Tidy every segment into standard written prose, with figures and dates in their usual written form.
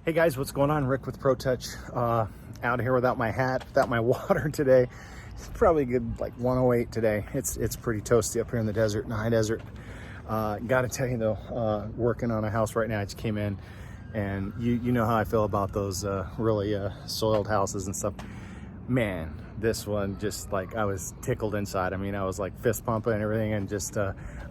Hey guys, what's going on? Rick with ProTouch. Out here without my hat, without my water today. It's probably good like 108 today. It's pretty toasty up here in the desert, in the high desert. Gotta tell you though, working on a house right now. I just came in, and you know how I feel about those really soiled houses and stuff. Man, this one just like I was tickled inside. I mean, I was like fist pumping and everything, and just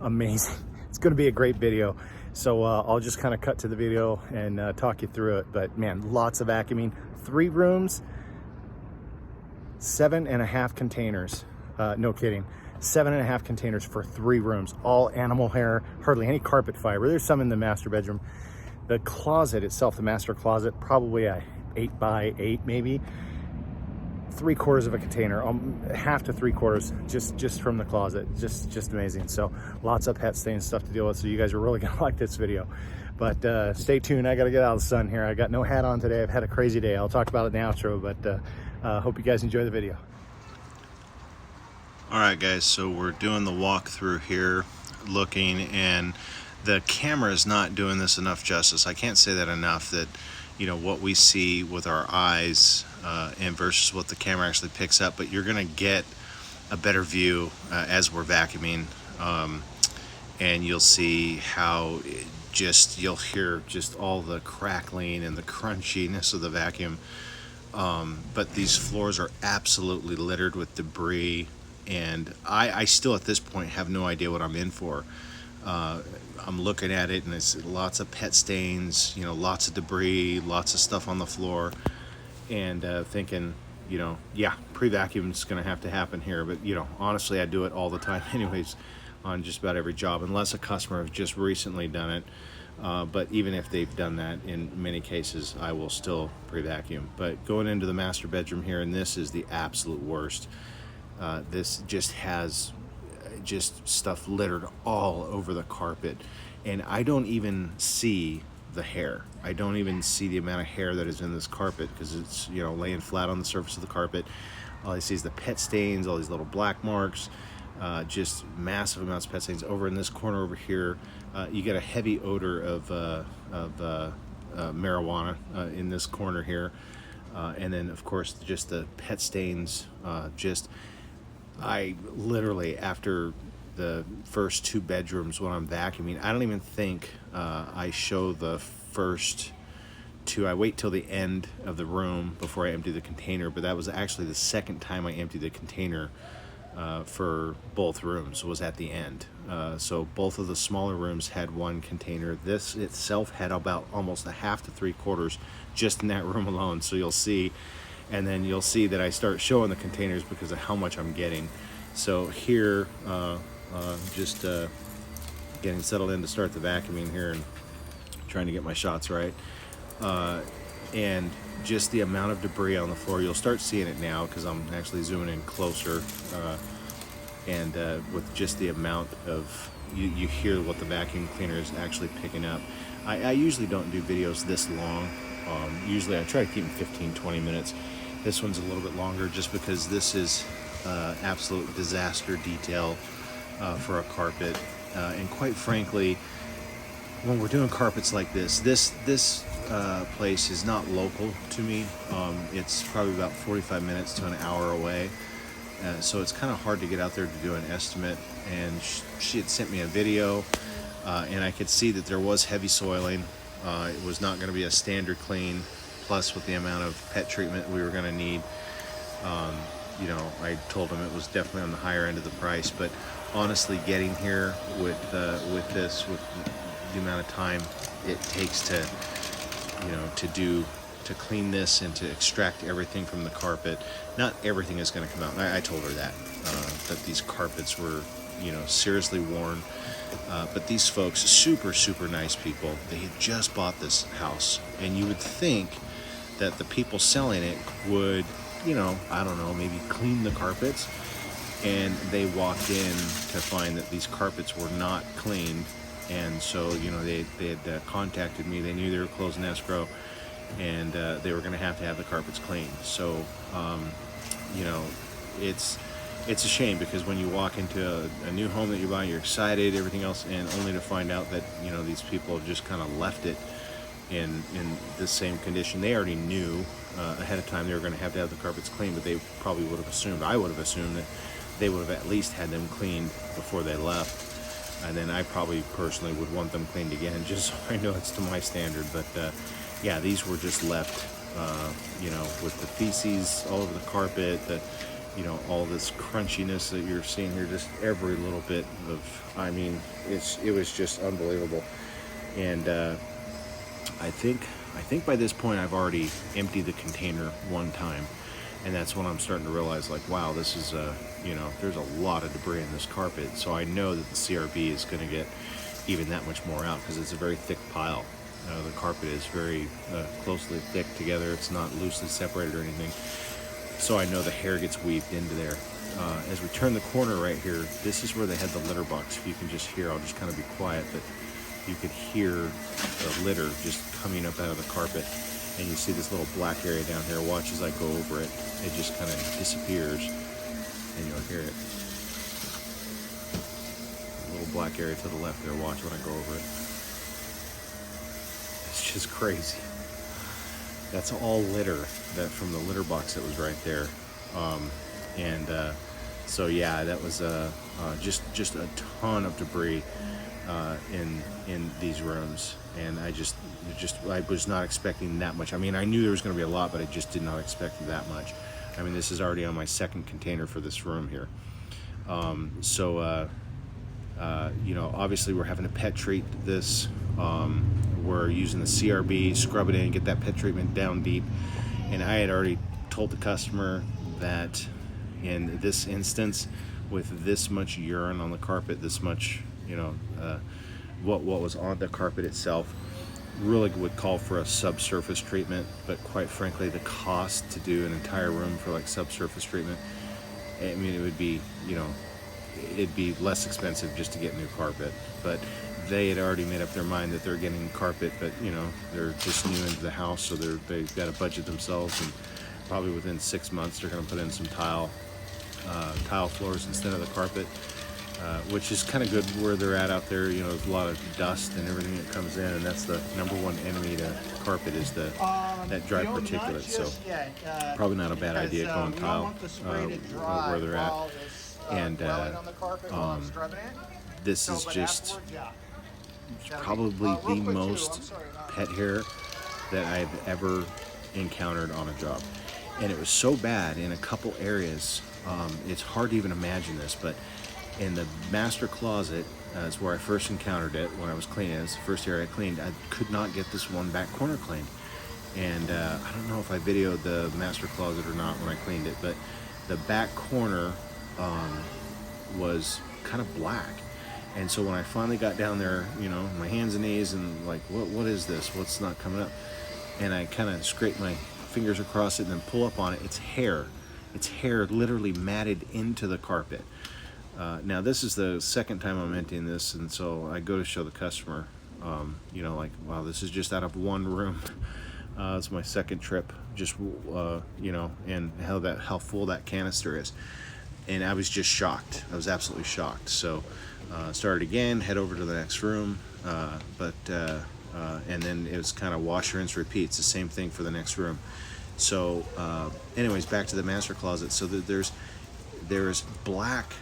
amazing. It's going to be a great video. So I'll just kind of cut to the video and talk you through it. But man, lots of vacuuming. 3 rooms, 7.5 containers. No kidding. 7.5 containers for 3 rooms. All animal hair, hardly any carpet fiber. There's some in the master bedroom. The closet itself, the master closet, probably a 8 by 8 maybe. 3/4 of a container, half to 3/4, just from the closet. Just amazing. So lots of pet stain stuff to deal with. So you guys are really gonna like this video. But stay tuned. I gotta get out of the sun here. I got no hat on today. I've had a crazy day. I'll talk about it in the outro, but hope you guys enjoy the video. All right, guys. So we're doing the walkthrough here, looking, and the camera is not doing this enough justice. I can't say that enough. That what we see with our eyes and versus what the camera actually picks up, but you're gonna get a better view as we're vacuuming, and you'll see how you'll hear just all the crackling and the crunchiness of the vacuum, but these floors are absolutely littered with debris, and I still at this point have no idea what I'm in for. I'm looking at it and it's lots of pet stains, lots of debris, lots of stuff on the floor, and thinking, yeah, pre-vacuum is going to have to happen here. But, honestly, I do it all the time anyways on just about every job, unless a customer has just recently done it. But even if they've done that, in many cases, I will still pre-vacuum. But going into the master bedroom here, and this is the absolute worst. This just has stuff littered all over the carpet, and I don't even see the hair. I don't even see the amount of hair that is in this carpet, because it's laying flat on the surface of the carpet. All I see is the pet stains, all these little black marks, just massive amounts of pet stains. Over in this corner over here, you get a heavy odor of marijuana in this corner here, and then of course just the pet stains. I literally, after the first 2 bedrooms when I'm vacuuming, I don't even think I show the first 2. I wait till the end of the room before I empty the container, but that was actually the second time I emptied the container for both rooms, was at the end. So both of the smaller rooms had 1 container. This itself had about almost a half to 3/4 just in that room alone. So you'll see. And then you'll see that I start showing the containers because of how much I'm getting. So here, just getting settled in to start the vacuuming here and trying to get my shots right. And just the amount of debris on the floor, you'll start seeing it now because I'm actually zooming in closer. And with just the amount of, you hear what the vacuum cleaner is actually picking up. I usually don't do videos this long. Usually I try to keep them 15-20 minutes. This one's a little bit longer just because this is absolute disaster detail for a carpet. And quite frankly, when we're doing carpets like this place is not local to me. It's probably about 45 minutes to an hour away. So it's kind of hard to get out there to do an estimate. And she had sent me a video, and I could see that there was heavy soiling. It was not going to be a standard clean, plus with the amount of pet treatment we were going to need. I told him it was definitely on the higher end of the price, but honestly, getting here with the amount of time it takes to clean this and to extract everything from the carpet, not everything is going to come out. I told her that these carpets were seriously worn. But these folks, super nice people. They had just bought this house, and you would think that the people selling it would, I don't know, maybe clean the carpets. And they walked in to find that these carpets were not cleaned. And so, they had contacted me. They knew they were closing escrow, and they were going to have the carpets cleaned. So, it's a shame, because when you walk into a new home that you're buying, you're excited, everything else, and only to find out that these people have just kind of left it in the same condition. They already knew ahead of time they were going to have the carpets cleaned, but they probably would have assumed, I would have assumed, that they would have at least had them cleaned before they left. And then I probably personally would want them cleaned again, just so I know it's to my standard. But yeah, these were just left, you know, with the feces all over the carpet, you know, all this crunchiness that you're seeing here, just every little bit of, I mean, it was just unbelievable. And I think by this point I've already emptied the container one time, and that's when I'm starting to realize, like, wow, this is you know, there's a lot of debris in this carpet. So I know that the CRB is going to get even that much more out, because it's a very thick pile. The carpet is very closely thick together. It's not loosely separated or anything. So I know the hair gets weaved into there. As we turn the corner right here, this is where they had the litter box. If you can just hear, I'll just kind of be quiet, but you could hear the litter just coming up out of the carpet. And you see this little black area down here. Watch as I go over it. It just kind of disappears, and you'll hear it. A little black area to the left there. Watch when I go over it. It's just crazy. That's all litter from the litter box that was right there. So yeah, that was just a ton of debris in these rooms, and I was not expecting that much. I mean, I knew there was going to be a lot, but I just did not expect that much. I mean, this is already on my second container for this room here. You know, obviously we're having to pet treat this. We're using the CRB, scrub it in, get that pet treatment down deep. And I had already told the customer that in this instance, with this much urine on the carpet, this much, you know, what was on the carpet itself really would call for a subsurface treatment. But quite frankly, the cost to do an entire room for like subsurface treatment, I mean, it would be, you know, it'd be less expensive just to get new carpet. But they had already made up their mind that they're getting carpet, but you know, they're just new into the house, so they've got to budget themselves, and probably within 6 months they're going to put in some tile floors instead of the carpet, which is kind of good where they're at out there. You know, there's a lot of dust and everything that comes in, and that's the number one enemy to carpet is that dry particulate. So probably not a bad idea going tile where they're at. And this is just probably the most pet hair that I've ever encountered on a job. And it was so bad in a couple areas, it's hard to even imagine this, but in the master closet is where I first encountered it when I was cleaning. It's the first area I cleaned. I could not get this one back corner cleaned. And I don't know if I videoed the master closet or not when I cleaned it, but the back corner was kind of black. And so when I finally got down there, you know, my hands and knees, and like, what is this? What's not coming up? And I kind of scrape my fingers across it and then pull up on it. It's hair. It's hair literally matted into the carpet. Now this is the second time I'm emptying this, and so I go to show the customer, you know, like, wow, this is just out of one room. It's my second trip, just you know, and how full that canister is. And I was just shocked. I was absolutely shocked. So started again, head over to the next room, and then it was kind of wash, rinse, repeat. It's the same thing for the next room. So anyways, back to the master closet. So there's black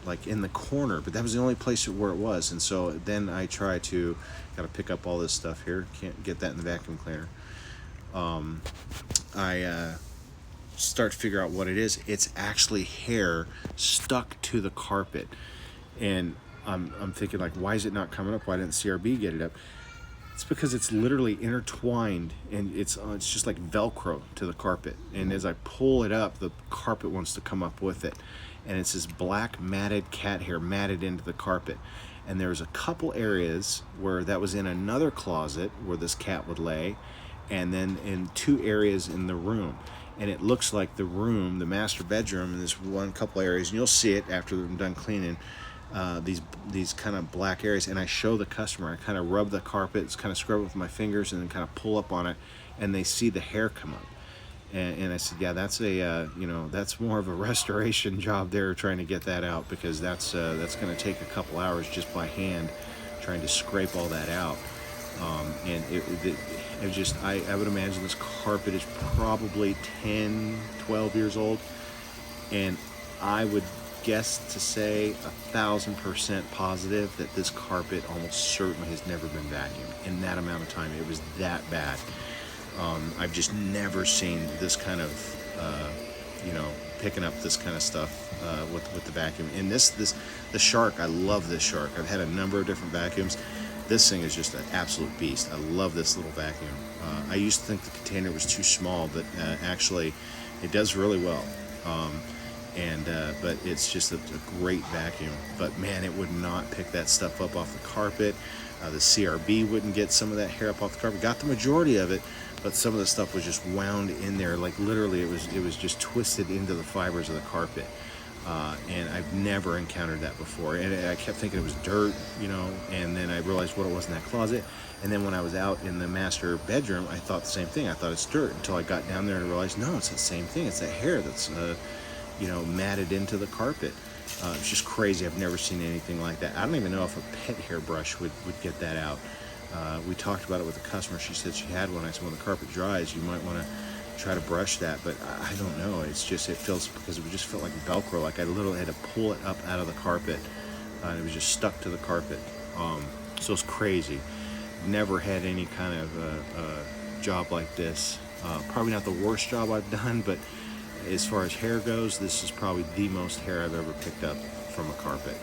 like in the corner, but that was the only place where it was. And so then I try to gotta pick up all this stuff here. Can't get that in the vacuum cleaner. I start to figure out what it is. It's actually hair stuck to the carpet, and I'm thinking, like, why is it not coming up? Why didn't CRB get it up? It's because it's literally intertwined, and it's just like Velcro to the carpet. And as I pull it up, the carpet wants to come up with it, and it's this black matted cat hair matted into the carpet. And there's a couple areas where that was in another closet where this cat would lay, and then in 2 areas in the room. And it looks like the room, the master bedroom, in this couple areas, and you'll see it after I'm done cleaning, these kind of black areas. And I show the customer, I kind of rub the carpet, kind of scrub it with my fingers, and then kind of pull up on it, and they see the hair come up. And I said, yeah, that's you know, that's more of a restoration job there, trying to get that out, because that's going to take a couple hours just by hand trying to scrape all that out. And it just, I would imagine this carpet is probably 10, 12 years old. And I would guess to say 1,000% positive that this carpet almost certainly has never been vacuumed in that amount of time. It was that bad. I've just never seen this kind of, picking up this kind of stuff with the vacuum. And the Shark, I love this Shark. I've had a number of different vacuums. This thing is just an absolute beast. I love this little vacuum. I used to think the container was too small, but actually it does really well. But it's just a great vacuum. But man, it would not pick that stuff up off the carpet. The CRB wouldn't get some of that hair up off the carpet. Got the majority of it, but some of the stuff was just wound in there. Like literally, it was just twisted into the fibers of the carpet. And I've never encountered that before. And I kept thinking it was dirt, and then I realized what it was in that closet. And then when I was out in the master bedroom, I thought the same thing. I thought it's dirt until I got down there and realized, no, it's the same thing. It's that hair that's, matted into the carpet. It's just crazy. I've never seen anything like that. I don't even know if a pet hairbrush would get that out. We talked about it with a customer. She said she had one. I said, when the carpet dries, you might want to try to brush that, but I don't know. It's just, it feels, because it just felt like Velcro. Like I literally had to pull it up out of the carpet, and it was just stuck to the carpet. So it's crazy. Never had any kind of job like this. Probably not the worst job I've done, but as far as hair goes, this is probably the most hair I've ever picked up from a carpet.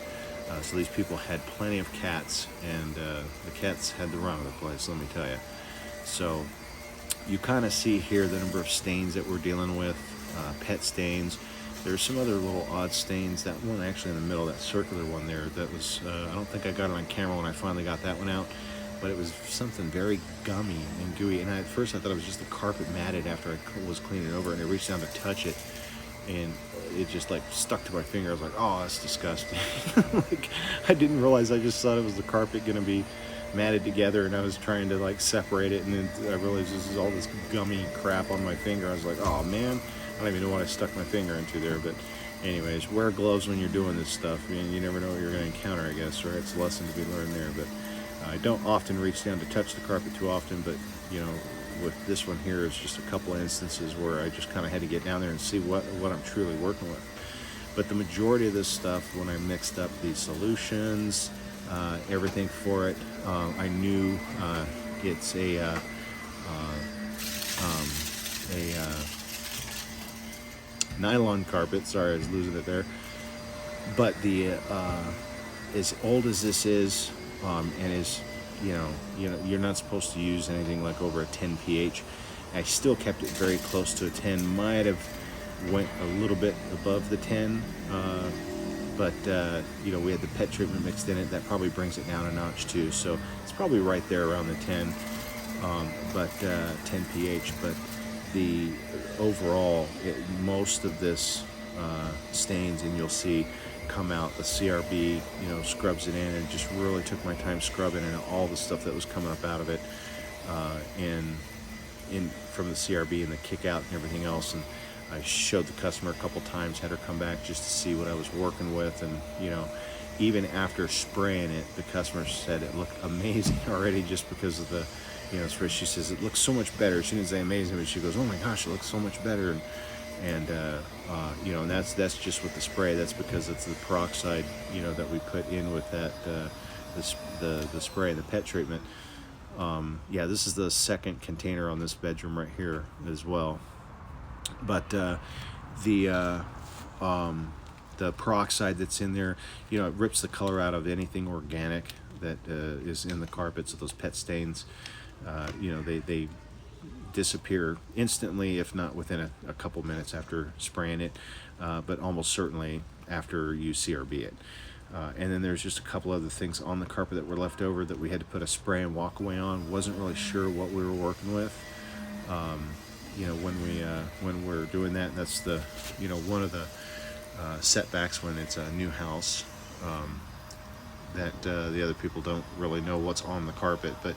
So these people had plenty of cats, and the cats had the run of the place, let me tell you. So you kind of see here the number of stains that we're dealing with, pet stains. There's some other little odd stains. That one actually in the middle, that circular one there, that was, I don't think I got it on camera when I finally got that one out, but it was something very gummy and gooey. And at first I thought it was just the carpet matted after I was cleaning over, and I reached down to touch it, and it just like stuck to my finger. I was like, oh, that's disgusting. Like, I didn't realize, I just thought it was the carpet gonna be matted together, and I was trying to like separate it, and then I realized this is all this gummy crap on my finger. I was like, oh man, I don't even know what I stuck my finger into there. But anyways, wear gloves when you're doing this stuff. I mean, you never know what you're going to encounter, I guess, right? It's a lesson to be learned there. But I don't often reach down to touch the carpet too often, but with this one here, it's just a couple of instances where I just kind of had to get down there and see what I'm truly working with. But the majority of this stuff, when I mixed up these solutions, everything for it, I knew it's a nylon carpet. Sorry, I was losing it there. But the as old as this is, and is you're not supposed to use anything like over a 10 pH. I still kept it very close to a 10. Might have went a little bit above the 10, but we had the pet treatment mixed in it. That probably brings it down a notch too. So it's probably right there around the 10, 10 pH. But the overall, most of this stains, and you'll see come out, the CRB, scrubs it in, and just really took my time scrubbing and all the stuff that was coming up out of it, from the CRB and the kick out and everything else. And I showed the customer a couple times, had her come back just to see what I was working with, and even after spraying it, the customer said it looked amazing already, just because of the spray. She says it looks so much better. She didn't say amazing, but she goes, oh my gosh, it looks so much better. And that's just with the spray. That's because it's the peroxide, that we put in with that, the spray, the pet treatment. This is the second container on this bedroom right here as well. But the peroxide that's in there, it rips the color out of anything organic that is in the carpets. So those pet stains, they disappear instantly, if not within a couple minutes after spraying it, but almost certainly after you CRB it. And then there's just a couple other things on the carpet that were left over that we had to put a spray and walk away on. Wasn't really sure what we were working with, when we're doing that. And that's the one of the setbacks when it's a new house, that the other people don't really know what's on the carpet, but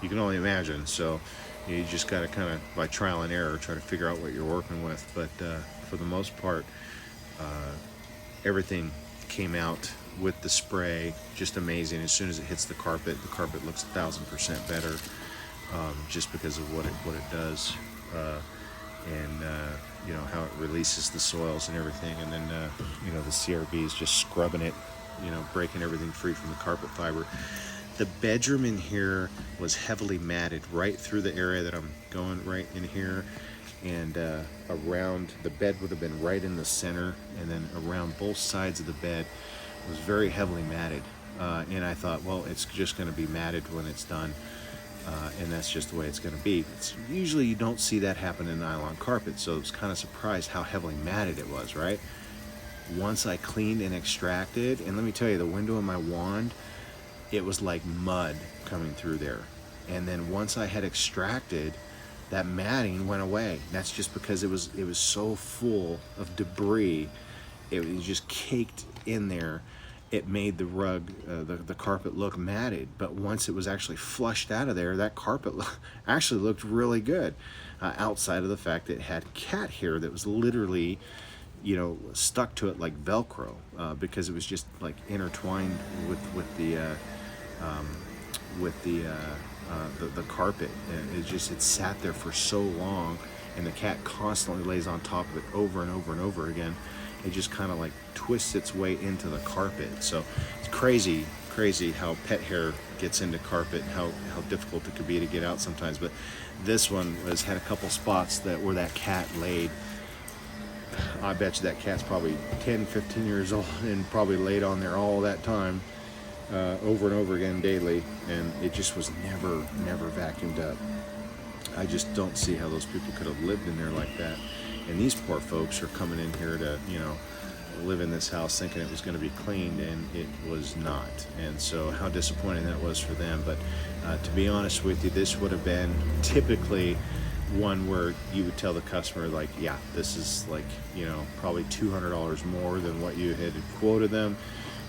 you can only imagine. So you just got to kind of, by trial and error, try to figure out what you're working with. But for the most part, everything came out with the spray, just amazing. As soon as it hits the carpet looks 1000% better, just because of what it does, and you know, how it releases the soils and everything. And then you know, the CRB is just scrubbing it, you know, breaking everything free from the carpet fiber. The bedroom in here was heavily matted right through the area that I'm going right in here, and around the bed would have been right in the center, and then around both sides of the bed was very heavily matted. And I thought, well, it's just going to be matted when it's done, and that's just the way it's going to be. Usually you don't see that happen in nylon carpet, so I was kind of surprised how heavily matted it was, right? Once I cleaned and extracted, and let me tell you, the window in my wand, it was like mud coming through there. And then once I had extracted, that matting went away. That's just because it was so full of debris. It was just caked in there. It made the rug, the carpet look matted. But once it was actually flushed out of there, that carpet actually looked really good. Outside of the fact that it had cat hair that was literally, you know, stuck to it like Velcro, because it was just like intertwined with the carpet. And it sat there for so long, and the cat constantly lays on top of it over and over and over again. It just kind of like twists its way into the carpet. So it's crazy how pet hair gets into carpet, and how difficult it could be to get out sometimes. But this one had a couple spots where that cat laid. I bet you that cat's probably 10, 15 years old and probably laid on there all that time, over and over again daily, and it just was never vacuumed up. I just don't see how those people could have lived in there like that. And these poor folks are coming in here to, you know, live in this house thinking it was going to be cleaned, and it was not. And so how disappointing that was for them. But to be honest with you, this would have been typically one where you would tell the customer, like, yeah, this is like, you know, probably $200 more than what you had quoted them,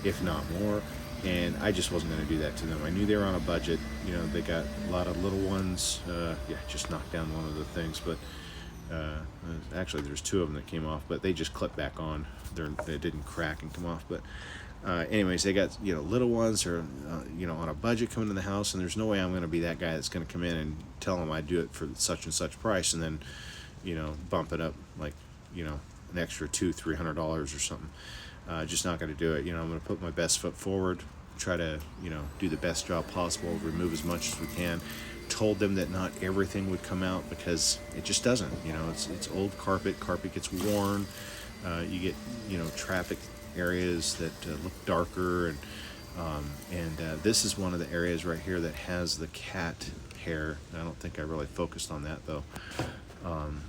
if not more. And I just wasn't going to do that to them. I knew they were on a budget. You know, they got a lot of little ones. Yeah, just knocked down one of the things, but actually there's two of them that came off, but they just clipped back on. They didn't crack and come off. But anyways, they got, you know, little ones, or you know, on a budget coming to the house, and there's no way I'm going to be that guy that's going to come in and tell them I do it for such and such price, and then, you know, bump it up like, you know, an extra $200-300 or something. Just not going to do it. You know, I'm going to put my best foot forward, try to, you know, do the best job possible, remove as much as we can. Told them that not everything would come out, because it just doesn't. You know, it's old carpet. Carpet gets worn. You get, you know, traffic areas that look darker, and this is one of the areas right here that has the cat hair. I don't think I really focused on that though.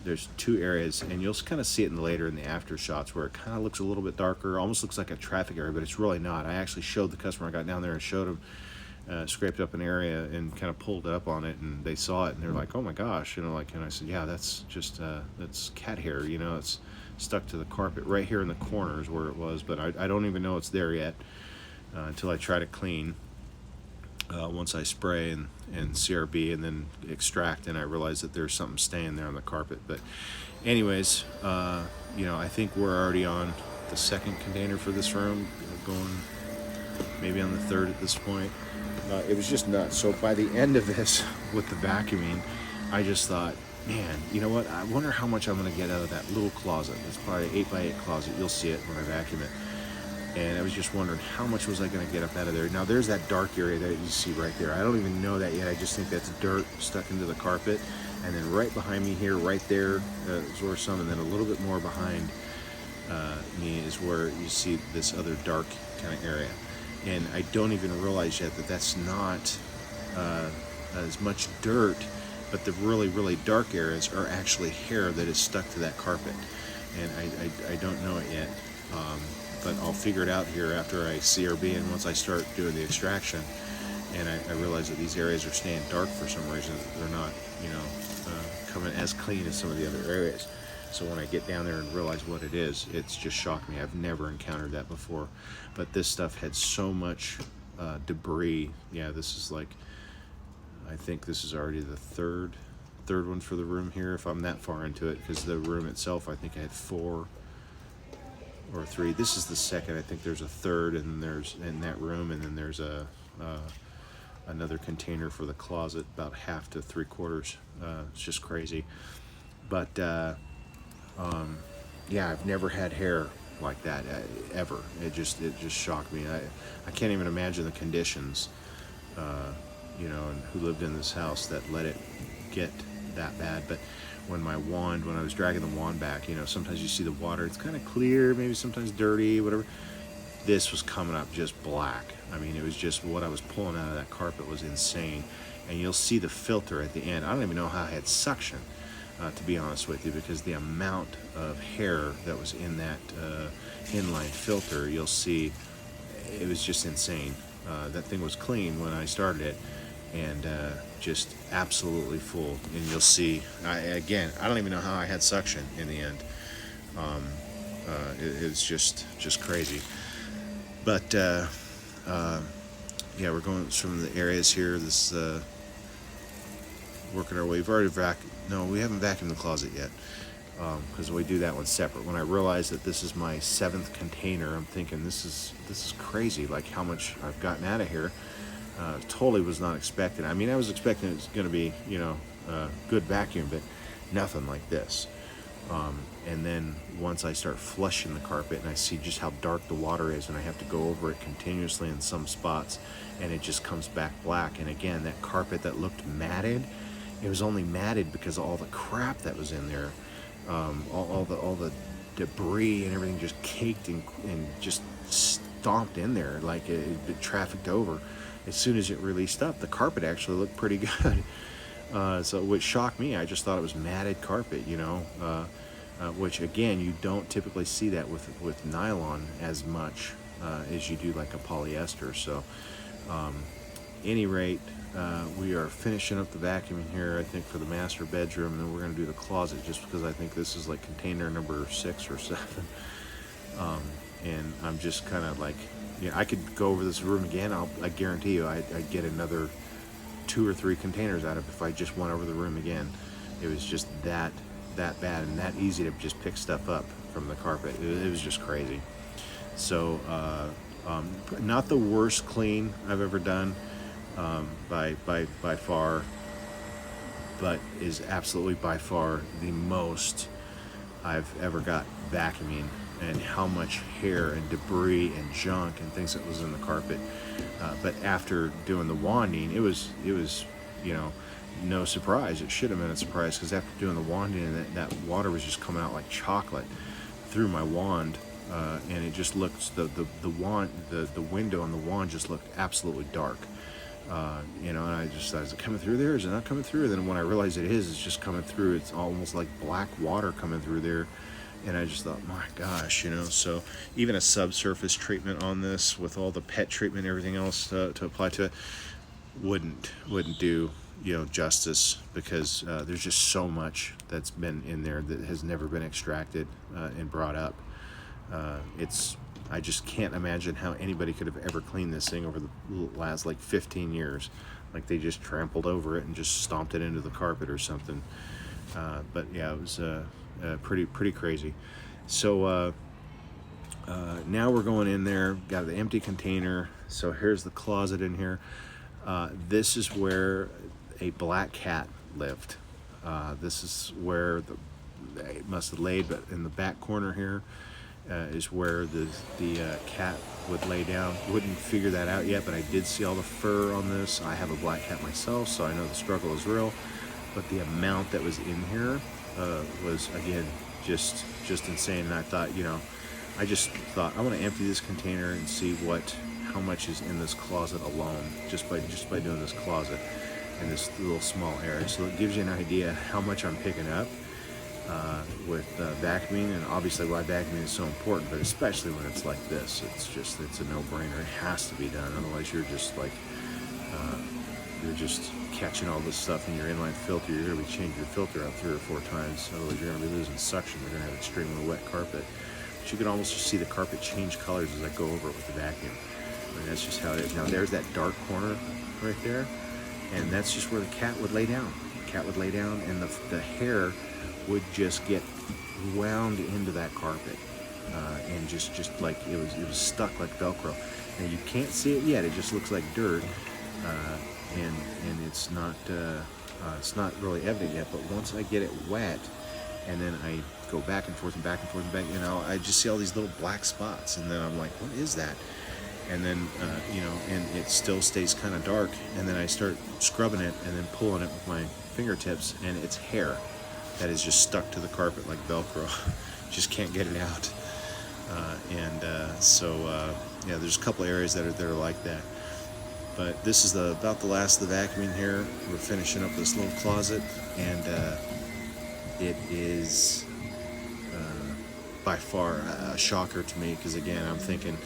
There's two areas, and you'll kind of see it later in the after shots, where it kind of looks a little bit darker, almost looks like a traffic area, but it's really not. I actually showed the customer. I got down there and showed them, scraped up an area and kind of pulled up on it, and they saw it, and they're like, oh my gosh, you know, like, and I said, yeah, that's just that's cat hair, you know, it's stuck to the carpet right here in the corners where it was, but I don't even know it's there yet until I try to clean. Once I spray and CRB and then extract, and I realize that there's something staying there on the carpet. But anyways, you know, I think we're already on the second container for this room, going maybe on the third at this point. It was just nuts. So by the end of this, with the vacuuming, I just thought, man, you know what? I wonder how much I'm going to get out of that little closet. It's probably an 8x8 closet. You'll see it when I vacuum it. And I was just wondering, how much was I going to get up out of there? Now, there's that dark area that you see right there. I don't even know that yet. I just think that's dirt stuck into the carpet. And then right behind me here, right there, is where some, and then a little bit more behind me is where you see this other dark kind of area. And I don't even realize yet that that's not as much dirt, but the really, really dark areas are actually hair that is stuck to that carpet. And I don't know it yet. But I'll figure it out here after I CRB, and once I start doing the extraction, and I realize that these areas are staying dark for some reason. They're not, you know, coming as clean as some of the other areas. So when I get down there and realize what it is, it's just shocked me. I've never encountered that before. But this stuff had so much debris. Yeah, this is like, I think this is already the third one for the room here, if I'm that far into it, because the room itself, I think I had four or three. This is the second. I think there's a third, and then there's in that room, and then there's another container for the closet, about half to 3/4. It's just crazy. But yeah, I've never had hair like that ever. It just shocked me. I can't even imagine the conditions, and who lived in this house that let it get that bad. But when I was dragging the wand back, sometimes you see the water, it's kind of clear, maybe sometimes dirty, whatever. This was coming up just black. I mean, it was just what I was pulling out of that carpet was insane. And you'll see the filter at the end. I don't even know how I had suction, to be honest with you, because the amount of hair that was in that inline filter, you'll see, it was just insane. That thing was clean when I started it, and just absolutely full. And you'll see, I don't even know how I had suction in the end. It's just crazy. But yeah, we're going from the areas here. This working our way. We've already we haven't vacuumed the closet yet, because we do that one separate. When I realized that this is my 7th container, I'm thinking this is crazy. Like how much I've gotten out of here. Totally was not expecting. I mean, I was expecting it's going to be good vacuum, but nothing like this. And then once I start flushing the carpet and I see just how dark the water is, and I have to go over it continuously in some spots, and it just comes back black. And again, that carpet that looked matted, it was only matted because of all the crap that was in there. All the debris and everything just caked and just stomped in there like it trafficked over. As soon as it released up, the carpet actually looked pretty good. So what shocked me, I just thought it was matted carpet, which again, you don't typically see that with nylon as much as you do like a polyester. So any rate, we are finishing up the vacuuming here, I think, for the master bedroom, and then we're going to do the closet, just because I think this is like container number 6 or 7. And I'm just kind of like, I could go over this room again. I guarantee you I'd get another 2 or 3 containers out of it if I just went over the room again. It was just that bad and that easy to just pick stuff up from the carpet. It was just crazy. So not the worst clean I've ever done, by far, but is absolutely by far the most I've ever got vacuuming, and how much hair and debris and junk and things that was in the carpet. But after doing the wanding, it was no surprise. It should have been a surprise, because after doing the wanding, that water was just coming out like chocolate through my wand, and it just looked, the window on the wand just looked absolutely dark. And I just thought, is it coming through there? Is it not coming through? And then when I realized it's just coming through. It's almost like black water coming through there. And I just thought, my gosh, so even a subsurface treatment on this with all the pet treatment and everything else to apply to it wouldn't do, justice, because there's just so much that's been in there that has never been extracted and brought up. I just can't imagine how anybody could have ever cleaned this thing over the last 15 years. Like they just trampled over it and just stomped it into the carpet or something. But yeah, it was pretty crazy. So now we're going in there, got the empty container. So here's the closet in here. This is where a black cat lived. This is where they must have laid, but in the back corner here is where the cat would lay down. Wouldn't figure that out yet, but I did see all the fur on this. I have a black cat myself, so I know the struggle is real. But the amount that was in here was, again, just insane. And I thought, I just thought, I want to empty this container and see how much is in this closet alone, just by doing this closet in this little small area. So it gives you an idea how much I'm picking up with vacuuming, and obviously why vacuuming is so important, but especially when it's like this, it's a no-brainer. It has to be done. Otherwise you're just catching all this stuff in your inline filter. You're going to be changing your filter out 3 or 4 times. Otherwise you're going to be losing suction. You're going to have extremely wet carpet. But you can almost just see the carpet change colors as I go over it with the vacuum. I mean, that's just how it is. Now there's that dark corner right there, and that's just where the cat would lay down. The cat would lay down, and the hair would just get wound into that carpet. and just like it was stuck like Velcro. Now you can't see it yet; it just looks like dirt, and it's not really evident yet. But once I get it wet, and then I go back and forth and back and forth and back, I just see all these little black spots, and then I'm like, what is that? And then and it still stays kind of dark, and then I start scrubbing it and then pulling it with my fingertips, and it's hair that is just stuck to the carpet like Velcro. Just can't get it out. Yeah, there's a couple areas that are like that. But this is about the last of the vacuuming here. We're finishing up this little closet, and it is by far a shocker to me, because again, I'm thinking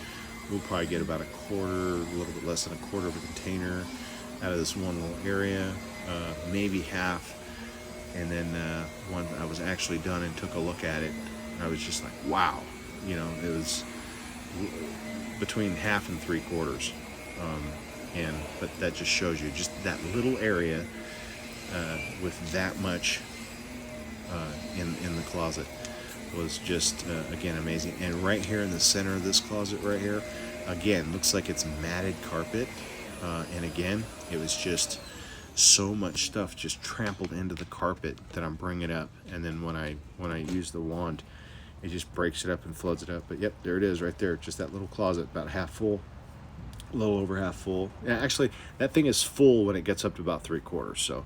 we'll probably get about a little bit less than a quarter of a container out of this one little area, maybe half. And then when I was actually done and took a look at it, I was just like, wow, it was between half and 3/4. But that just shows you just that little area with that much in the closet was just again amazing. And right here in the center of this closet right here, again, looks like it's matted carpet, and again, it was just so much stuff just trampled into the carpet that I'm bringing up, and then when I use the wand, it just breaks it up and floods it up. But yep, there it is right there, just that little closet, about half full, a little over half full. Yeah, actually, that thing is full when it gets up to about 3/4. So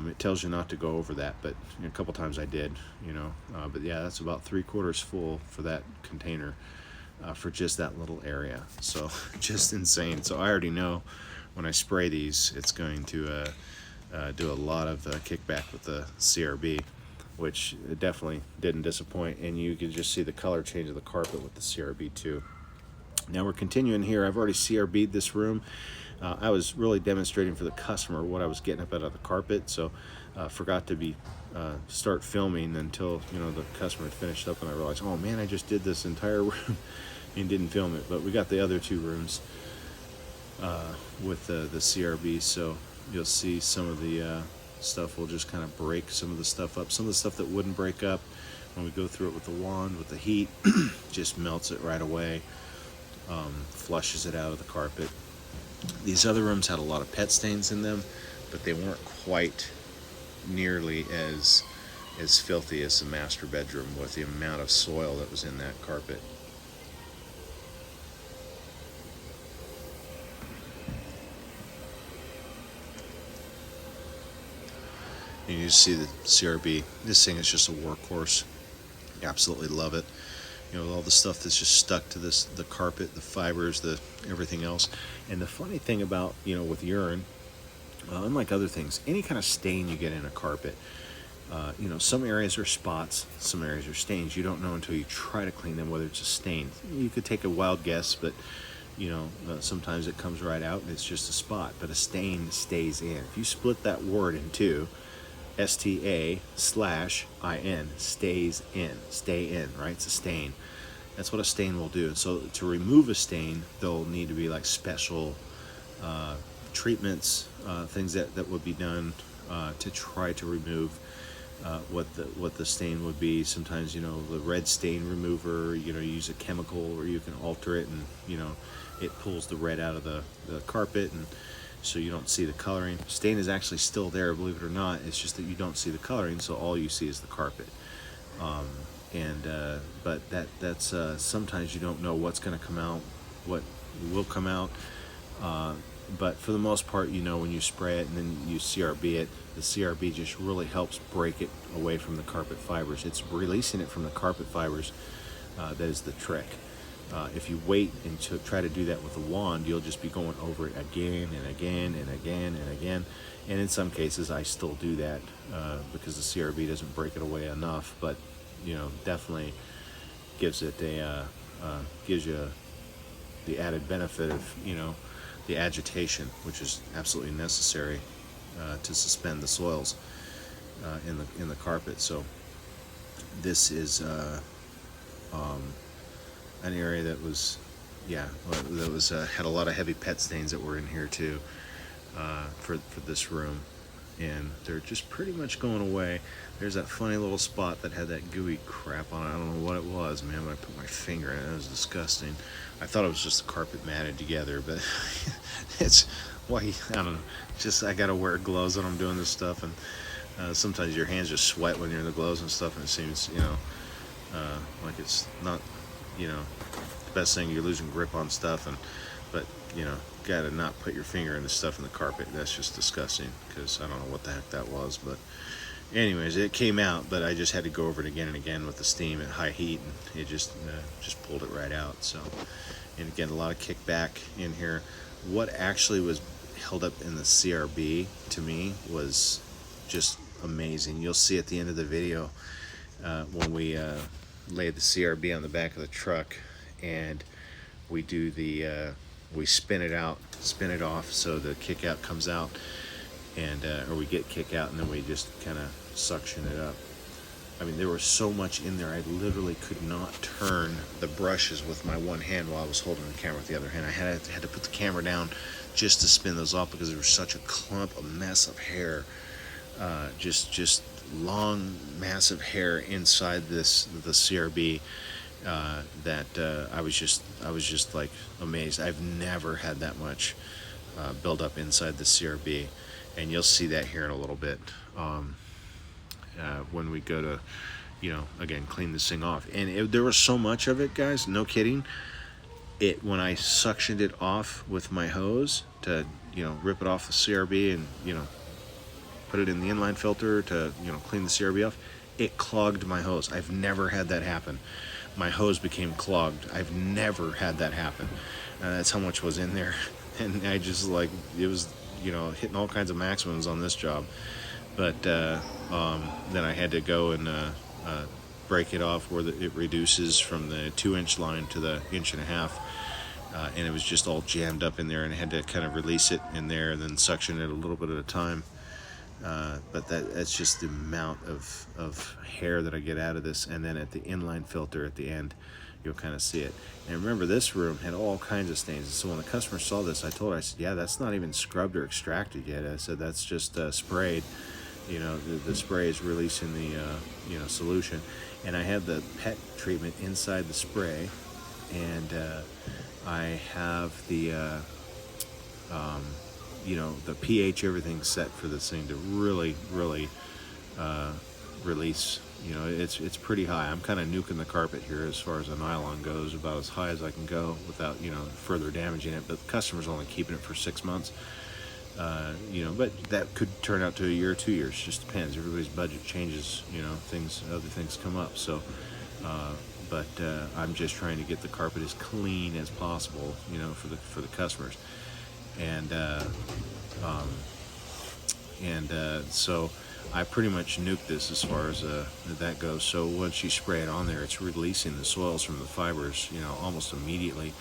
it tells you not to go over that, but a couple times I did, but yeah, that's about 3/4 full for that container, for just that little area. So just insane. So I already know when I spray these, it's going to do a lot of kickback with the CRB, which it definitely didn't disappoint. And you could just see the color change of the carpet with the CRB too. Now we're continuing here. I've already CRB'd this room. I was really demonstrating for the customer what I was getting up out of the carpet, so forgot to start filming until the customer had finished up, and I realized, oh man, I just did this entire room and didn't film it. But we got the other two rooms with the CRB, so you'll see some of the stuff will just kind of break some of the stuff up. Some of the stuff that wouldn't break up when we go through it with the wand, with the heat, just melts it right away, flushes it out of the carpet. These other rooms had a lot of pet stains in them, but they weren't quite nearly as filthy as the master bedroom, with the amount of soil that was in that carpet. And you see the CRB. This thing is just a workhorse. Absolutely love it. All the stuff that's just stuck to the carpet, the fibers, everything else. And the funny thing about, with urine, unlike other things, any kind of stain you get in a carpet, some areas are spots, some areas are stains. You don't know until you try to clean them whether it's a stain. You could take a wild guess, but sometimes it comes right out and it's just a spot. But a stain stays in. If you split that word in two, STA/IN, stays in, stay in, right? It's a stain. That's what a stain will do. And so to remove a stain, there'll need to be like special treatments, things that would be done to try to remove what the stain would be. Sometimes, the red stain remover, you use a chemical, or you can alter it, and it pulls the red out of the carpet, and so you don't see the coloring. Stain is actually still there, believe it or not. It's just that you don't see the coloring, so all you see is the carpet. But that's sometimes you don't know what's going to come out, what will come out. But for the most part, when you spray it and then you CRB it, the CRB just really helps break it away from the carpet fibers. It's releasing it from the carpet fibers that is the trick. If you wait and try to do that with a wand, you'll just be going over it again and again and again and again. And in some cases, I still do that because the CRB doesn't break it away enough. But definitely gives it gives you the added benefit of the agitation, which is absolutely necessary to suspend the soils in the carpet. So this is an area that was had a lot of heavy pet stains that were in here too, for this room. and they're just pretty much going away. There's that funny little spot that had that gooey crap on it. I don't know what it was, man, but I put my finger in it. It was disgusting. I thought it was just the carpet matted together, but it's why, I don't know. Just I gotta wear gloves when I'm doing this stuff, and sometimes your hands just sweat when you're in the gloves and stuff, and it seems, like it's not, the best thing. You're losing grip on stuff, but gotta not put your finger in the stuff in the carpet. That's just disgusting, because I don't know what the heck that was, but anyways, it came out, but I just had to go over it again and again with the steam at high heat, and it just pulled it right out. So, and again, a lot of kickback in here. What actually was held up in the CRB to me was just amazing. You'll see at the end of the video when we lay the CRB on the back of the truck, and we do we spin it off so the kick out comes out, and or we get kick out, and then we just kind of suction it up. I mean, there was so much in there, I literally could not turn the brushes with my one hand while I was holding the camera with the other hand. I had to put the camera down just to spin those off, because there was such a mess of hair, just long, massive hair inside the CRB, that I was just like amazed. I've never had that much build up inside the CRB, and you'll see that here in a little bit. When we go to, again, clean this thing off. And there was so much of it, guys, no kidding. When I suctioned it off with my hose to, rip it off the CRB and, put it in the inline filter to, clean the CRB off, it clogged my hose. I've never had that happen. My hose became clogged. I've never had that happen. That's how much was in there. And I just it was, hitting all kinds of maximums on this job. But then I had to go and break it off where it reduces from the 2-inch line to the 1.5 inch, and it was just all jammed up in there, and I had to kind of release it in there and then suction it a little bit at a time. But that's just the amount of hair that I get out of this. And then at the inline filter at the end, you'll kind of see it. And remember, this room had all kinds of stains. So when the customer saw this, I told her, I said, yeah, that's not even scrubbed or extracted yet. I said, that's just sprayed. The spray is releasing the solution. And I have the pet treatment inside the spray, and I have the the pH, everything set for this thing to really release. It's pretty high. I'm kind of nuking the carpet here as far as the nylon goes, about as high as I can go without further damaging it. But the customer's only keeping it for 6 months. But that could turn out to a year or 2 years. Just depends. Everybody's budget changes. Other things come up. So, but I'm just trying to get the carpet as clean as possible. For the customers, and so I pretty much nuked this as far as that goes. So once you spray it on there, it's releasing the soils from the fibers, almost immediately.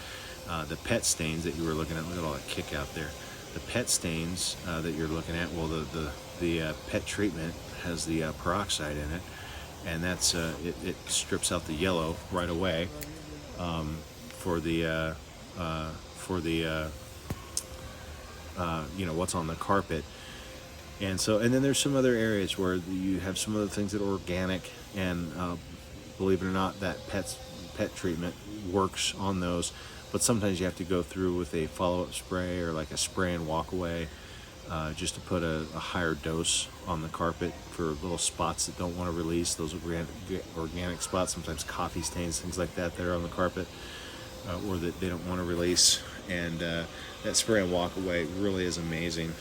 The pet stains that you were looking at, look at all that kick out there. The pet stains that you're looking at, well, the pet treatment has the peroxide in it, and that's it strips out the yellow right away for the what's on the carpet. And then there's some other areas where you have some other things that are organic, and believe it or not, that pet treatment works on those. But sometimes you have to go through with a follow-up spray or like a spray and walk away, just to put a higher dose on the carpet for little spots that don't want to release, those organic spots, sometimes coffee stains, things like that are on the carpet, or that they don't want to release. And that spray and walk away really is amazing.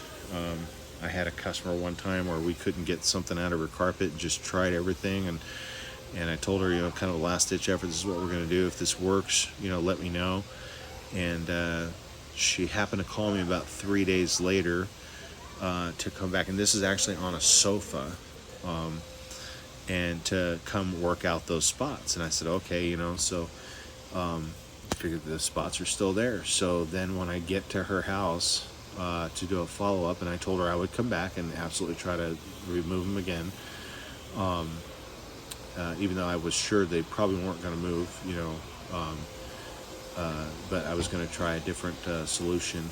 I had a customer one time where we couldn't get something out of her carpet, and just tried everything, and I told her, kind of a last ditch effort, this is what we're going to do. If this works, let me know. And she happened to call me about 3 days later to come back, and this is actually on a sofa, and to come work out those spots. And I said, okay, so figured the spots are still there. So then when I get to her house to do a follow-up, and I told her I would come back and absolutely try to remove them again, even though I was sure they probably weren't going to move, but I was going to try a different solution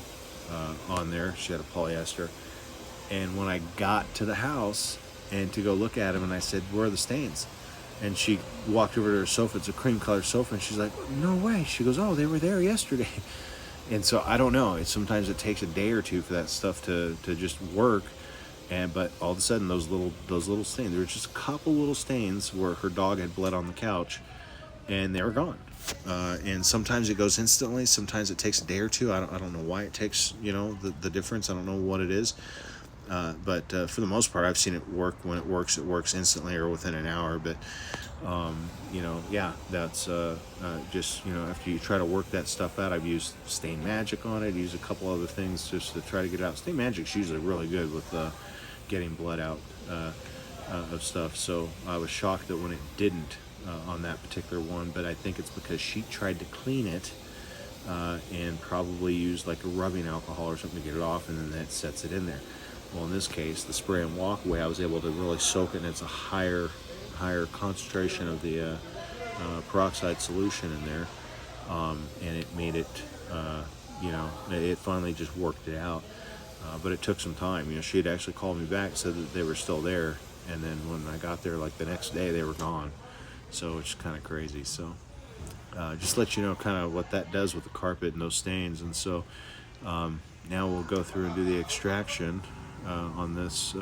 on there. She had a polyester, And when I got to the house and to go look at them, and I said, "Where are the stains?" And she walked over to her sofa. It's a cream colored sofa, and she's like, "No way." She goes, "Oh, they were there yesterday." And so I don't know. Sometimes it takes a day or two for that stuff to just work. But all of a sudden, those little stains. There were just a couple little stains where her dog had bled on the couch, and they were gone. And sometimes it goes instantly. Sometimes it takes a day or two. I don't know why it takes the difference. I don't know what it is. But for the most part, I've seen it work. When it works instantly or within an hour. But that's just after you try to work that stuff out. I've used Stain Magic on it. Used a couple other things just to try to get it out. Stain Magic's usually really good with getting blood out of stuff. So I was shocked that when it didn't on that particular one. But I think it's because she tried to clean it and probably used like a rubbing alcohol or something to get it off, and then that sets it in there. Well, in this case, the spray and walk away, I was able to really soak it, and it's a higher concentration of the peroxide solution in there, and it made it, it finally just worked it out. But it took some time. She had actually called me back, said that they were still there, and then when I got there, like the next day, they were gone. So it's kind of crazy. So just let you know kind of what that does with the carpet and those stains. And so now we'll go through and do the extraction on this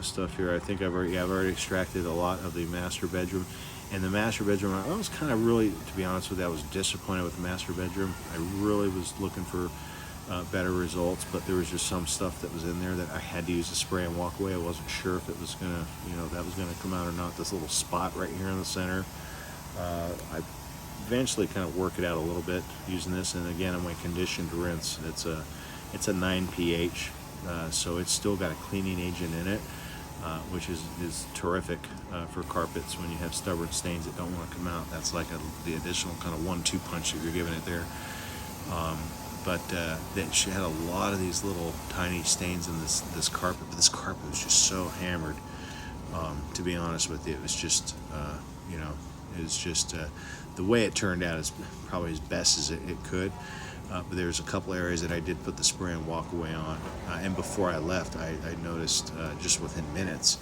stuff here. I think I've already extracted a lot of the master bedroom. And the master bedroom, I was kind of really, to be honest with you, I was disappointed with the master bedroom. I really was looking for better results, but there was just some stuff that was in there that I had to use a spray and walk away. I wasn't sure if it was gonna, that was gonna come out or not. This little spot right here in the center, I eventually kind of work it out a little bit using this. And again, on my conditioned rinse, it's a 9 pH, so it's still got a cleaning agent in it, which is terrific for carpets when you have stubborn stains that don't want to come out. That's like the additional kind of 1-2 punch that you're giving it there. But she had a lot of these little tiny stains in this carpet. But this carpet was just so hammered. To be honest with you, it was just the way it turned out is probably as best as it could. But there's a couple areas that I did put the spray and walk away on. And before I left, I noticed just within minutes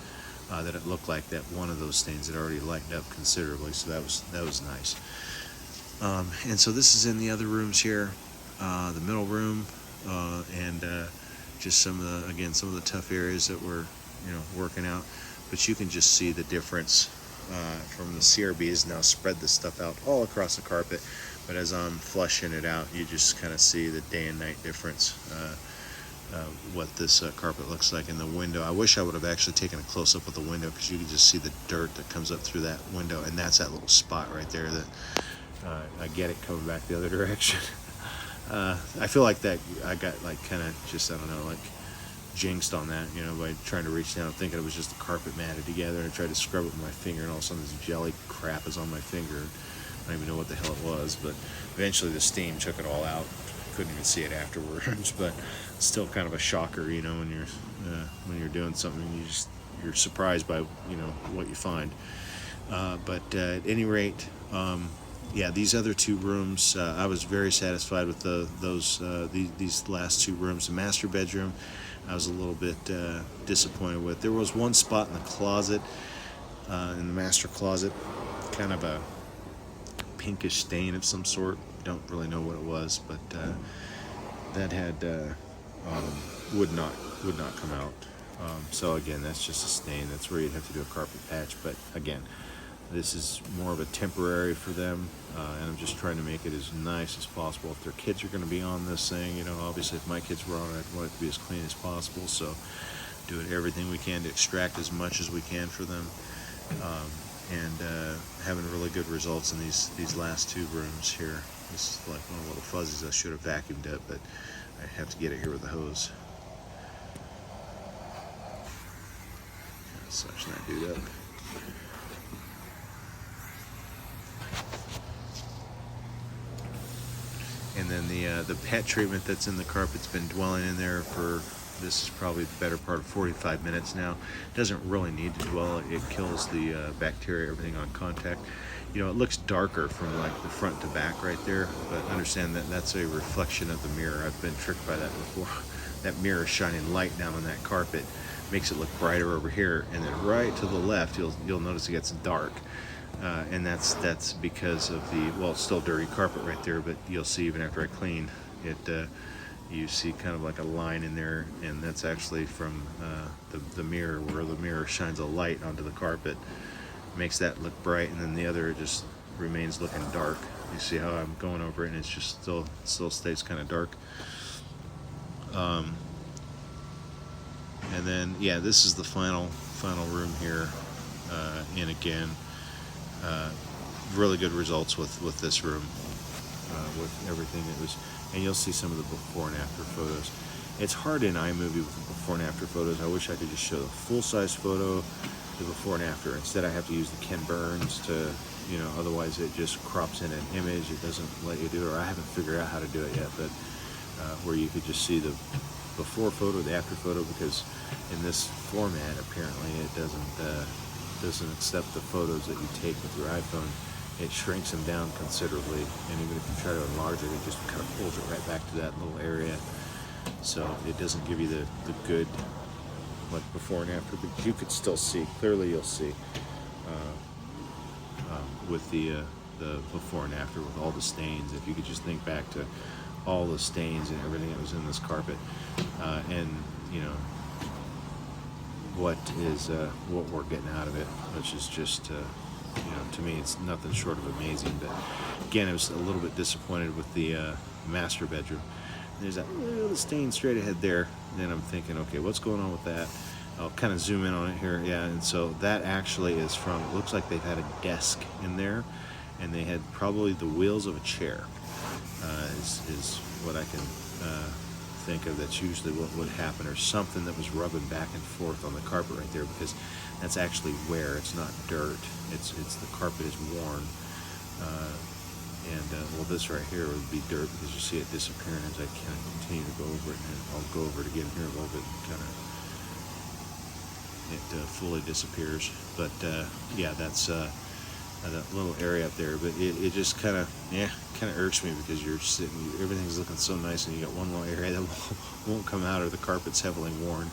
that it looked like that one of those stains had already lightened up considerably. So that was nice. And so this is in the other rooms here. The middle room, and just some of the tough areas that we're working out. But you can just see the difference from the CRB has now spread this stuff out all across the carpet. But as I'm flushing it out, you just kind of see the day and night difference, what this carpet looks like in the window. I wish I would have actually taken a close-up of the window, because you can just see the dirt that comes up through that window, and that's that little spot right there that I get it coming back the other direction. I feel like that I got like kind of just, I don't know, like jinxed on that, by trying to reach down thinking it was just the carpet matted together, and I tried to scrub it with my finger, and all of a sudden this jelly crap is on my finger. I don't even know what the hell it was, but eventually the steam took it all out. Couldn't even see it afterwards, but still kind of a shocker, when you're doing something, you're surprised by what you find. But at any rate, these other two rooms, I was very satisfied with these last two rooms. The master bedroom, I was a little bit disappointed with. There was one spot in the closet, in the master closet, kind of a pinkish stain of some sort. Don't really know what it was, but that had would not come out. So again, that's just a stain. That's where you'd have to do a carpet patch. But again, this is more of a temporary for them, and I'm just trying to make it as nice as possible. If their kids are going to be on this thing, obviously if my kids were on it, I'd want it to be as clean as possible. So do everything we can to extract as much as we can for them, and having really good results in these last two rooms here. This is like one of the little fuzzies. I should have vacuumed it, but I have to get it here with the hose. Such that dude up. And then the pet treatment that's in the carpet's been dwelling in there for, this is probably the better part of 45 minutes now. It doesn't really need to dwell. It kills the bacteria, everything on contact. It looks darker from like the front to back right there, but understand that that's a reflection of the mirror. I've been tricked by that before. that mirror shining light down on that carpet makes it look brighter over here, and then right to the left you'll notice it gets dark, and that's because of the, well, it's still dirty carpet right there, but you'll see even after I clean it, you see kind of like a line in there, and that's actually from the mirror, where the mirror shines a light onto the carpet, makes that look bright, and then the other just remains looking dark. You see how I'm going over it, and it's just still stays kind of dark. And then, yeah, this is the final room here, and again, really good results with this room, with everything. It was, and you'll see some of the before and after photos. It's hard in iMovie with the before and after photos. I wish I could just show the full-size photo, the before and after. Instead, I have to use the Ken Burns to, otherwise it just crops in an image. It doesn't let you do it, or I haven't figured out how to do it yet, but where you could just see the before photo, the after photo, because in this format, apparently it doesn't accept the photos that you take with your iPhone. It shrinks them down considerably, and even if you try to enlarge it, it just kind of pulls it right back to that little area. So it doesn't give you the good, like, before and after, but you could still see, clearly you'll see with the before and after, with all the stains. If you could just think back to all the stains and everything that was in this carpet, and what we're getting out of it, which is just to me, it's nothing short of amazing. But again, I was a little bit disappointed with the master bedroom. There's that little stain straight ahead there, and then I'm thinking, okay, what's going on with that? I'll kind of zoom in on it here. Yeah, and so that actually is from, it looks like they've had a desk in there, and they had probably the wheels of a chair, is what I can think of. That's usually what would happen, or something that was rubbing back and forth on the carpet right there, because that's actually wear. It's not dirt. It's the carpet is worn, and well, this right here would be dirt, because you see it disappearing as I kind of continue to go over it, and I'll go over it again here a little bit, and kind of it fully disappears. But yeah, that's that little area up there, but it just kind of irks me, because you're sitting, everything's looking so nice, and you got one little area that won't come out, or the carpet's heavily worn,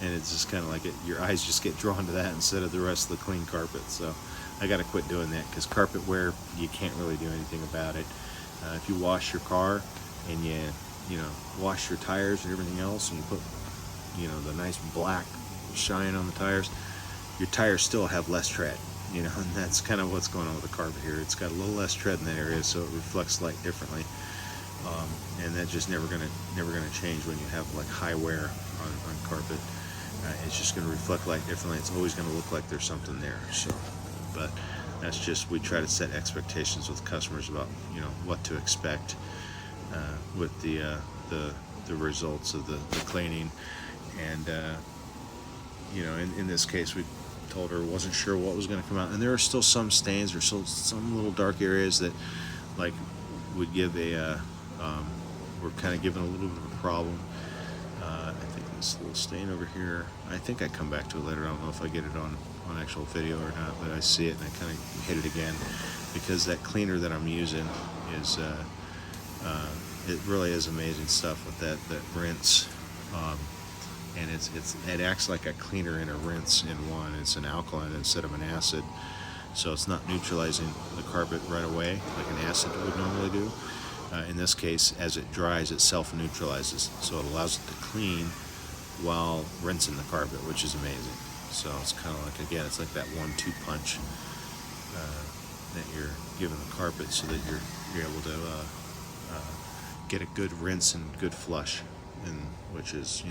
and it's just kind of like your eyes just get drawn to that instead of the rest of the clean carpet. So I got to quit doing that, because carpet wear, you can't really do anything about it. If you wash your car and you wash your tires and everything else, and you put the nice black shine on the tires, your tires still have less tread. And that's kind of what's going on with the carpet here. It's got a little less tread in that area, so it reflects light differently, and that's just never gonna change when you have like high wear on carpet. It's just going to reflect light differently. It's always going to look like there's something there. So, but that's just, we try to set expectations with customers about what to expect with the results of the cleaning, and in this case, we told her wasn't sure what was going to come out, and there are still some stains, or still some little dark areas that like would give a we're kind of giving a little bit of a problem. I think this little stain over here, I think I come back to it later. I don't know if I get it on actual video or not, but I see it and I kind of hit it again, because that cleaner that I'm using is it really is amazing stuff with that rinse, and it acts like a cleaner and a rinse in one. It's an alkaline instead of an acid, so it's not neutralizing the carpet right away like an acid would normally do. In this case, as it dries, it self-neutralizes, so it allows it to clean while rinsing the carpet, which is amazing. So it's kind of like, again, it's like that 1-2 punch that you're giving the carpet, so that you're able to get a good rinse and good flush, and which is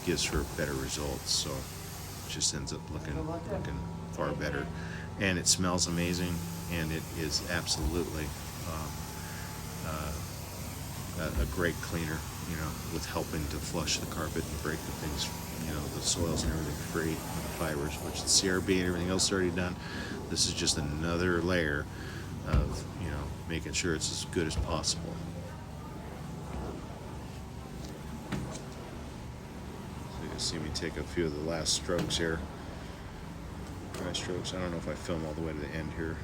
gives her better results. So it just ends up looking far better, and it smells amazing, and it is absolutely a great cleaner, with helping to flush the carpet and break the things, the soils and everything free, and the fibers, which the CRB and everything else is already done. This is just another layer of, making sure it's as good as possible. So you can see me take a few of the last strokes here. Dry strokes. I don't know if I film all the way to the end here.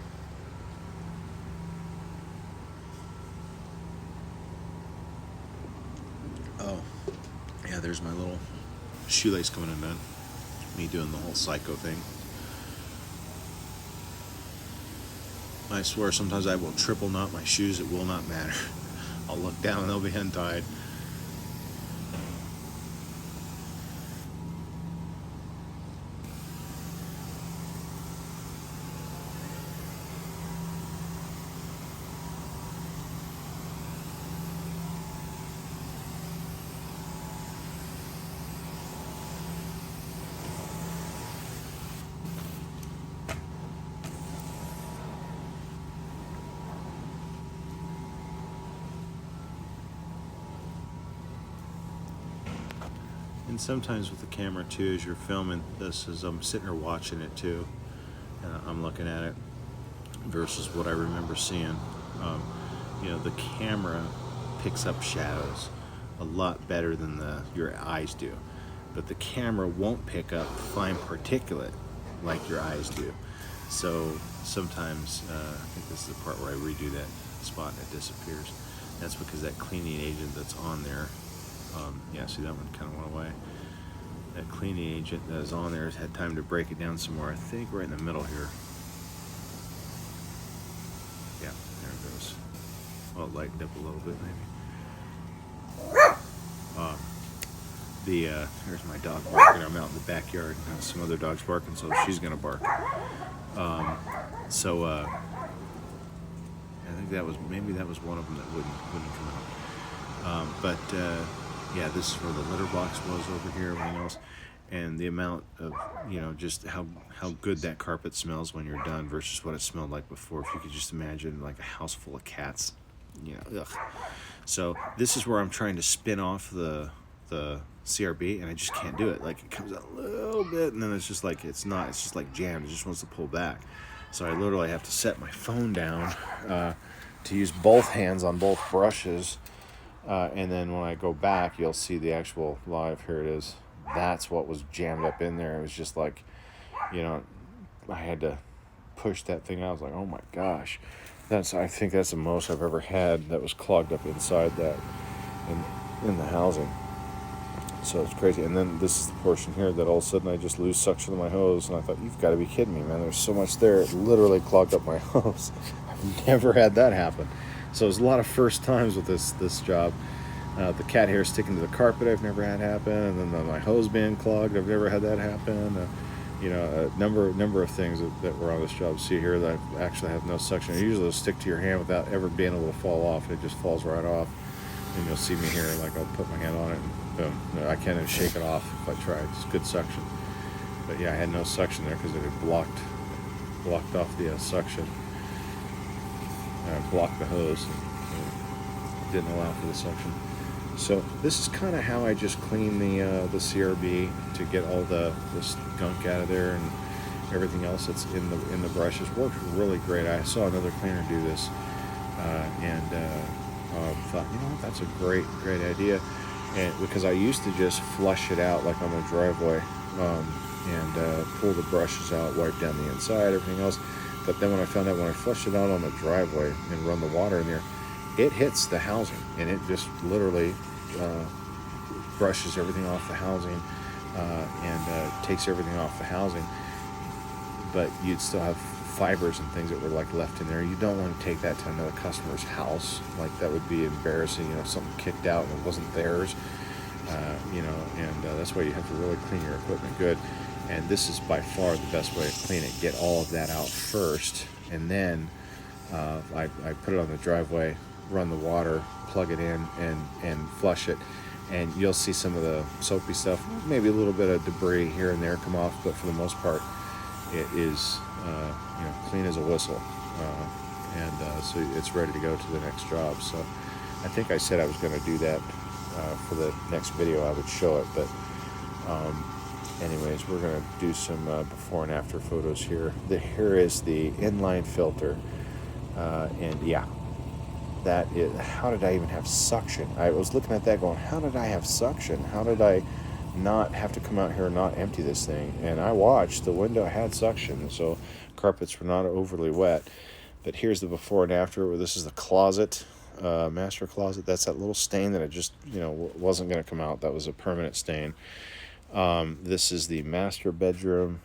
there's my little shoelace coming undone. Me doing the whole psycho thing. I swear sometimes I will triple knot my shoes. It will not matter. I'll look down and they'll be untied. And sometimes with the camera too, as you're filming this, as I'm sitting here watching it too, and I'm looking at it versus what I remember seeing. You know, the camera picks up shadows a lot better than your eyes do, but the camera won't pick up fine particulate like your eyes do. So sometimes, I think this is the part where I redo that spot and it disappears. That's because that cleaning agent that's on there, yeah, see that one kind of went away. That cleaning agent that is on there has had time to break it down some more. I think right in the middle here. Yeah, there it goes. Well, it lightened up a little bit maybe. There's my dog barking. I'm out in the backyard and some other dogs barking, so she's gonna bark. I think that was one of them that wouldn't come out. Yeah, this is where the litter box was over here, everything else, and the amount of, you know, just how good that carpet smells when you're done versus what it smelled like before. If you could just imagine like a house full of cats, you know, ugh. So this is where I'm trying to spin off the CRB, and I just can't do it. Like, it comes out a little bit, and then it's just like, it's just like jammed. It just wants to pull back. So I literally have to set my phone down to use both hands on both brushes. And then when I go back, you'll see the actual live. Here it is. That's what was jammed up in there. It was just like, you know, I had to push that thing out. I was like, oh my gosh. I think that's the most I've ever had that was clogged up inside that in the housing. So it's crazy. And then this is the portion here that all of a sudden I just lose suction of my hose. And I thought, you've got to be kidding me, man. There's so much there. It literally clogged up my hose. I've never had that happen. So there's a lot of first times with this job. The cat hair sticking to the carpet, I've never had happen, and then my hose being clogged, I've never had that happen. You know, a number of things that were on this job. See here that I actually have no suction. Usually it'll stick to your hand without ever being able to fall off. It just falls right off. And you'll see me here, like I'll put my hand on it and boom. No, I can't even shake it off if I try. It's good suction. But yeah, I had no suction there because it had blocked off the suction. Blocked the hose and didn't allow for the suction. So this is kind of how I just clean the CRB to get all this gunk out of there and everything else that's in the brushes. Works really great. I saw another cleaner do this and thought, you know what, that's a great idea. And because I used to just flush it out like on the driveway and pull the brushes out, wipe down the inside, everything else. But then when I found out when I flushed it out on the driveway and run the water in there, it hits the housing and it just literally brushes everything off the housing and takes everything off the housing. But you'd still have fibers and things that were like left in there. You don't want to take that to another customer's house. Like that would be embarrassing, you know, something kicked out and it wasn't theirs. You know, and that's why you have to really clean your equipment good. And this is by far the best way to clean it. Get all of that out first, and then I put it on the driveway, run the water, plug it in, and flush it. And you'll see some of the soapy stuff, maybe a little bit of debris here and there come off, but for the most part, it is you know, clean as a whistle. So it's ready to go to the next job. So I think I said I was going to do that for the next video. I would show it, but anyways, we're going to do some before and after photos here. Here is the inline filter, and yeah, that is, how did I even have suction? I was looking at that going, how did I have suction? How did I not have to come out here and not empty this thing? And I watched, the window had suction, so carpets were not overly wet. But here's the before and after, where this is the closet. master closet. That's that little stain that I just, wasn't going to come out. That was a permanent stain. This is the master bedroom,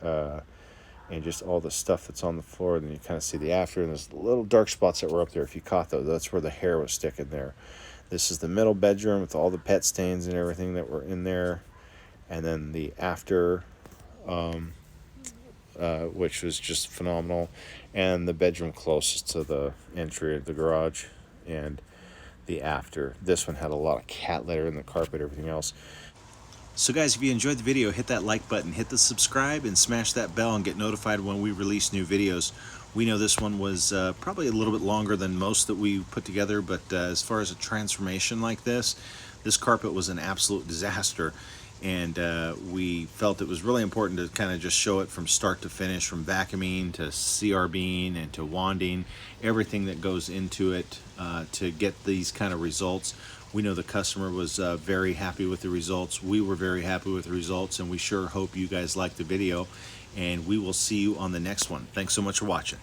and just all the stuff that's on the floor. And then you kind of see the after, and there's little dark spots that were up there. If you caught those, that's where the hair was sticking there. This is the middle bedroom with all the pet stains and everything that were in there. And then the after, which was just phenomenal. And the bedroom closest to the entry of the garage, and the after. This one had a lot of cat litter in the carpet, everything else. So guys, if you enjoyed the video, hit that like button, hit the subscribe, and smash that bell and get notified when we release new videos. We know this one was probably a little bit longer than most that we put together, but as far as a transformation like this carpet was an absolute disaster. And we felt it was really important to kind of just show it from start to finish, from vacuuming to CRBing and to wanding, everything that goes into it to get these kind of results. We know the customer was very happy with the results. We were very happy with the results, and we sure hope you guys liked the video. And we will see you on the next one. Thanks so much for watching.